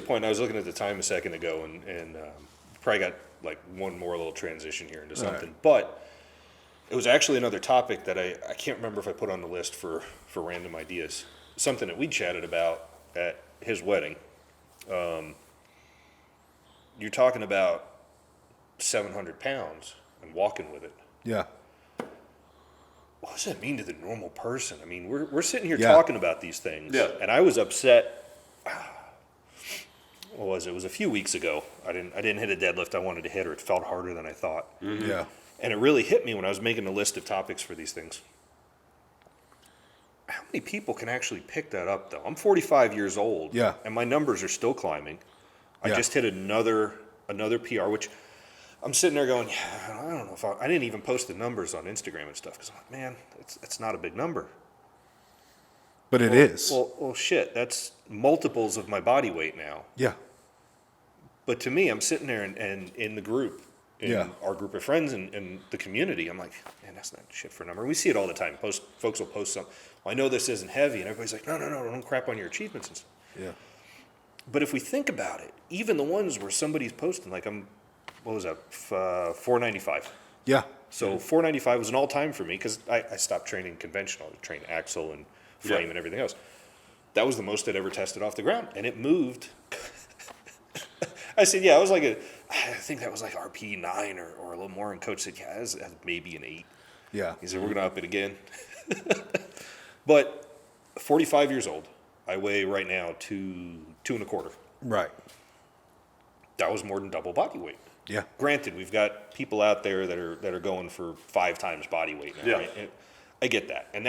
point, I was looking at the time a second ago, and probably got like one more little transition here into something. Right. But it was actually another topic that I can't remember if I put on the list for random ideas. Something that we chatted about at his wedding. You're talking about 700 pounds and walking with it. Yeah. What does that mean to the normal person? I mean, we're sitting here Yeah. talking about these things. Yeah. And I was upset. What was it? It was a few weeks ago. I didn't hit a deadlift I wanted to hit, or it felt harder than I thought. Yeah. And it really hit me when I was making a list of topics for these things. How many people can actually pick that up, though? I'm 45 years old. Yeah. And my numbers are still climbing. I Yeah. just hit another PR, which I'm sitting there going, yeah, I don't know if I didn't even post the numbers on Instagram and stuff, because I'm like, man, it's not a big number. But it is. Well, shit, that's multiples of my body weight now. Yeah. But to me, I'm sitting there and in the group, in Yeah. our group of friends and the community, I'm like, man, that's not shit for a number. We see it all the time. Folks will post something. Well, I know this isn't heavy, and everybody's like, no, don't crap on your achievements and stuff. Yeah. But if we think about it, even the ones where somebody's posting, like what was that, 495. Yeah. So 495 was an all-time for me because I stopped training conventional. I trained axle and frame Yeah. and everything else. That was the most I'd ever tested off the ground, and it moved. I said, yeah, I think that was like RP 9 or a little more, and Coach said, yeah, that's maybe an 8. Yeah. He said, we're going to up it again. But 45 years old, I weigh right now 2.25. Right. That was more than double body weight. Yeah. Granted, we've got people out there that are going for 5 times body weight now. Yeah. Right? And I get that, and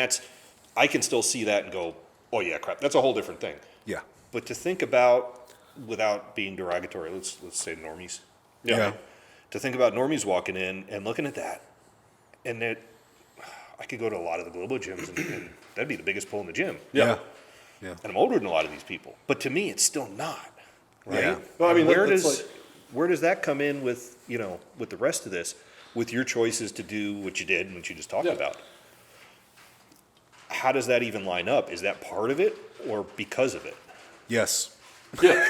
I can still see that and go, oh yeah, crap, that's a whole different thing. Yeah. But to think about, without being derogatory, let's say normies. Yeah. To think about normies walking in and looking at that, and that I could go to a lot of the global gyms and that'd be the biggest pull in the gym. Yeah. Yeah. And I'm older than a lot of these people, but to me, it's still not. Right? Yeah. Well, I mean, And where that's does like- where does that come in with with the rest of this, with your choices to do what you did and what you just talked Yeah. about? How does that even line up? Is that part of it or because of it? Yes. Yeah,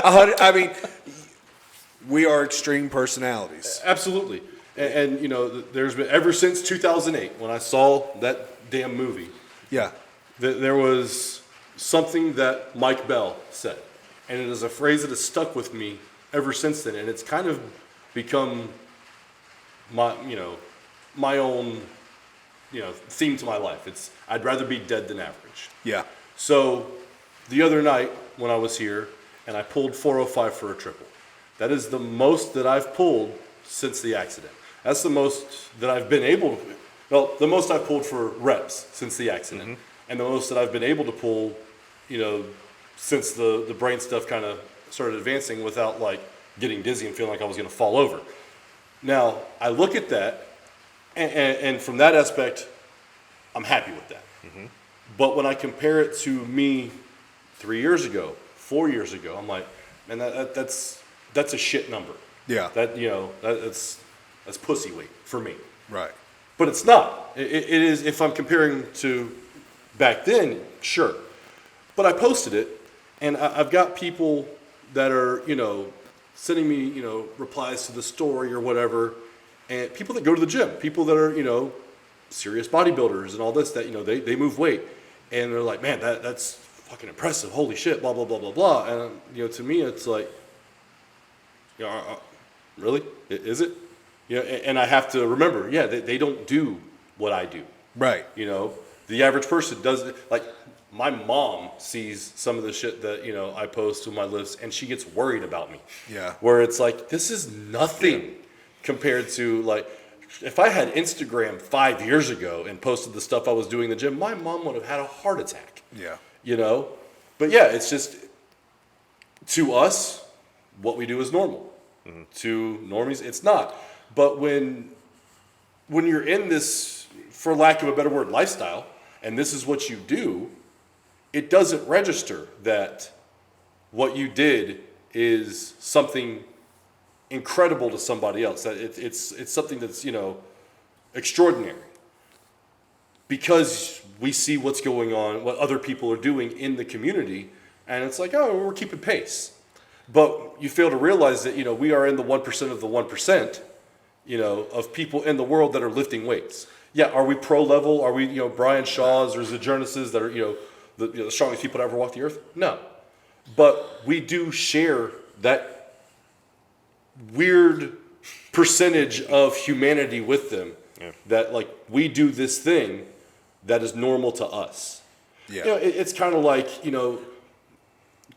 I mean, we are extreme personalities. absolutely. And there's been, ever since 2008, when I saw that damn movie, Yeah. there was something that Mike Bell said. And it is a phrase that has stuck with me ever since then. And it's kind of become my own, theme to my life. It's, I'd rather be dead than average. Yeah. So the other night when I was here and I pulled 405 for a triple, that is the most that I've pulled since the accident. That's the most that I've been able to, the most I've pulled for reps since the accident. And the most that I've been able to pull, since the brain stuff kind of started advancing without like getting dizzy and feeling like I was going to fall over. Now, I look at that, and from that aspect, I'm happy with that. But when I compare it to me 3 years ago, 4 years ago, I'm like, man, that's a shit number. Yeah. That's pussy weight for me. Right. But it's not. It is, if I'm comparing to back then, sure. But I posted it, and I've got people that are, sending me, replies to the story or whatever, and people that go to the gym, people that are, serious bodybuilders and all this, that, they move weight, and they're like, man, that's fucking impressive, holy shit, blah, blah, blah, blah, blah. And, to me, it's like, really? Is it? And I have to remember, they don't do what I do. Right. The average person does, like, my mom sees some of the shit that, I post to my lifts, and she gets worried about me. Yeah. Where it's like, this is nothing compared to, like, if I had Instagram 5 years ago and posted the stuff I was doing in the gym, my mom would have had a heart attack. Yeah. But yeah, it's just, to us, what we do is normal. To normies, it's not. But when you're in this, for lack of a better word, lifestyle, and this is what you do, it doesn't register that what you did is something incredible to somebody else. That it's something that's, extraordinary. Because we see what's going on, what other people are doing in the community, And it's like, oh, we're keeping pace. But you fail to realize that, we are in the 1% of the 1%, of people in the world that are lifting weights. Yeah, are we pro level? Are we, Brian Shaws or Zajernises that are, the strongest people to ever walk the earth? No. But we do share that weird percentage of humanity with them. Yeah. That, like, we do this thing that is normal to us. Yeah. It's kind of like,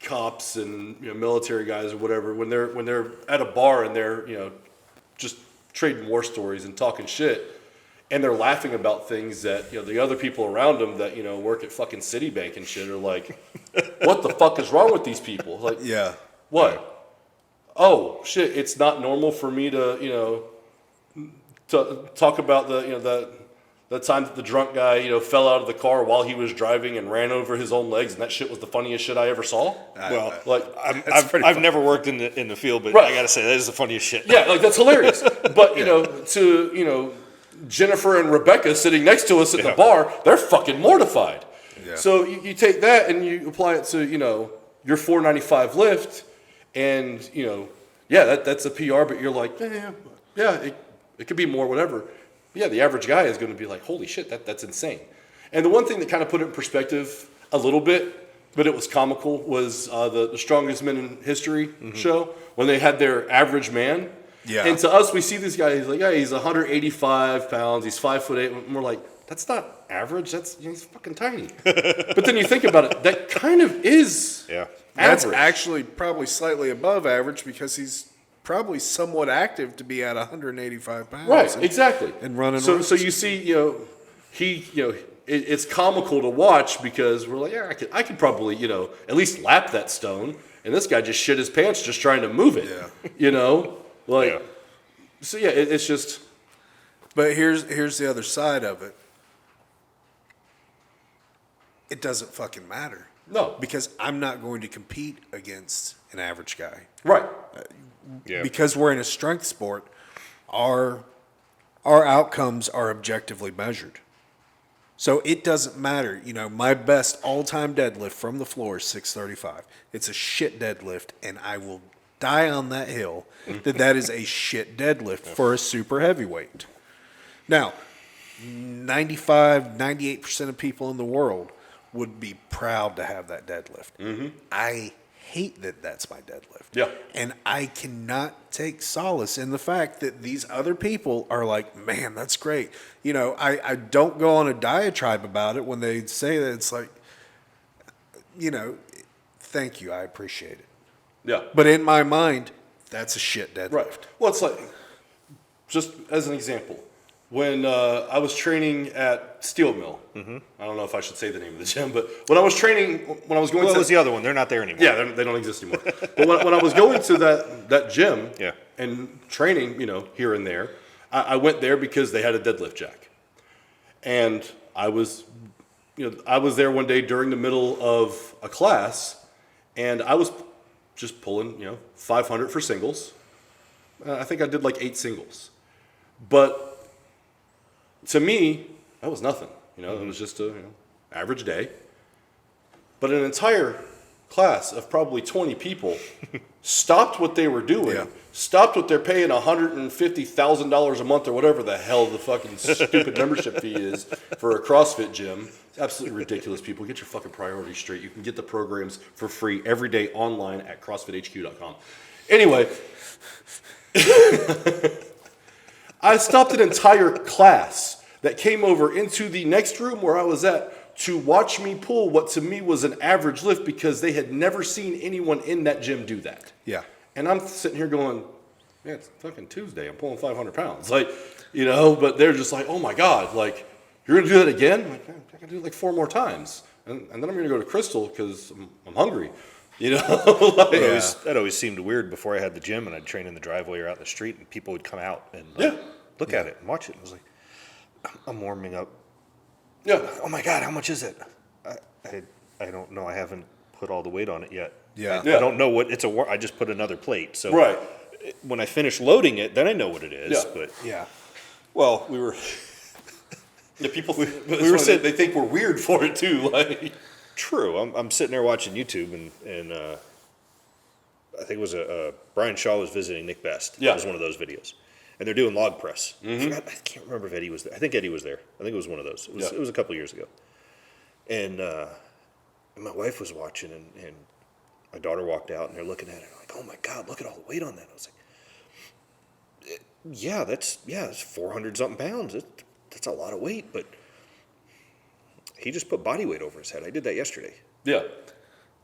cops and military guys or whatever, when they're at a bar and they're, just trading war stories and talking shit, and they're laughing about things that, the other people around them that, work at fucking Citibank and shit are like, what the fuck is wrong with these people? Like, Yeah. what? Yeah. Oh, shit, it's not normal for me to, to talk about the time that the drunk guy, fell out of the car while he was driving and ran over his own legs, and that shit was the funniest shit I ever saw. Well, like, I've never worked in the field, but Right. I gotta say that is the funniest shit. Yeah, like, that's hilarious. But, to, Jennifer and Rebecca sitting next to us at the bar, they're fucking mortified. Yeah. So you take that and you apply it to, your 495 lift, and, that's a PR, but you're like, it could be more, whatever. Yeah, the average guy is going to be like, holy shit, that's insane. And the one thing that kind of put it in perspective a little bit, but it was comical, was the Strongest Men in History show, when they had their average man. Yeah. And to us, we see this guy, he's like, yeah, he's 185 pounds, he's 5'8", and we're like, that's not average, he's fucking tiny. But then you think about it, that kind of is Yeah. That's average. actually probably slightly above average because he's probably somewhat active to be at 185 pounds. Right, exactly. And running So routes. you see, it's comical to watch because we're like, yeah, I could probably, at least lap that stone. And this guy just shit his pants just trying to move it. Yeah. Yeah. So yeah, it's just. But here's the other side of it. It doesn't fucking matter. No. Because I'm not going to compete against an average guy. Right. Yeah. Because we're in a strength sport, our outcomes are objectively measured. So it doesn't matter. My best all-time deadlift from the floor is 635. It's a shit deadlift, and I will die on that hill that is a shit deadlift for a super heavyweight. Now, 98% of people in the world would be proud to have that deadlift. Mm-hmm. I hate that that's my deadlift. Yeah. And I cannot take solace in the fact that these other people are like, man, that's great. I don't go on a diatribe about it when they say that. It's like, thank you, I appreciate it. Yeah. But in my mind, that's a shit deadlift. Right. Well, it's like, just as an example, when I was training at Steel Mill, I don't know if I should say the name of the gym, but when I was training, when I was going What to was the other one? They're not there anymore. Yeah, they don't exist anymore. But when I was going to that gym Yeah. and training, here and there, I went there because they had a deadlift jack. And I was there one day during the middle of a class, and I was just pulling, 500 for singles. I think I did like 8 singles. But to me, that was nothing. It was just a average day. But an entire class of probably 20 people stopped what they were doing, Yeah. stopped what they're paying $150,000 a month or whatever the hell the fucking stupid membership fee is for a CrossFit gym. It's absolutely ridiculous, people. Get your fucking priorities straight. You can get the programs for free every day online at CrossFitHQ.com. Anyway, I stopped an entire class that came over into the next room where I was at to watch me pull what to me was an average lift because they had never seen anyone in that gym do that. Yeah. And I'm sitting here going, man, it's fucking Tuesday. I'm pulling 500 pounds. But they're just like, oh my God, like, you're going to do that again? I'm like, man, I can do it like 4 more times. And then I'm going to go to Crystal because I'm hungry. That always seemed weird before I had the gym and I'd train in the driveway or out in the street and people would come out and look at it and watch it. And I was like, I'm warming up. Yeah. Oh my God, how much is it? I don't know. I haven't put all the weight on it yet. Yeah. I don't know what I just put another plate. So Right. when I finish loading it, then I know what it is. Yeah. But Yeah. well, we were Yeah, people we were they think we're weird for it too. Like, True. I'm sitting there watching YouTube, and I think it was Brian Shaw was visiting Nick Best. Yeah. It was one of those videos. And they're doing log press. I can't remember if Eddie was there. I think Eddie was there. I think it was one of those. It was a couple years ago. And my wife was watching, and my daughter walked out, and they're looking at it. Like, oh my God, look at all the weight on that. I was like, yeah, it's 400 something pounds. That's a lot of weight, but he just put body weight over his head. I did that yesterday. Yeah.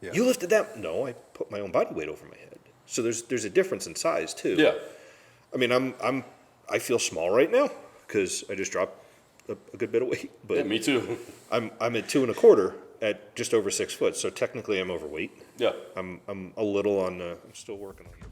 Yeah. You lifted that? No, I put my own body weight over my head. So there's a difference in size too. Yeah. I mean, I feel small right now because I just dropped a good bit of weight. But Yeah, me too. I'm at 2.25 at just over 6 foot. So technically, I'm overweight. Yeah. I'm a little on. I'm still working on it.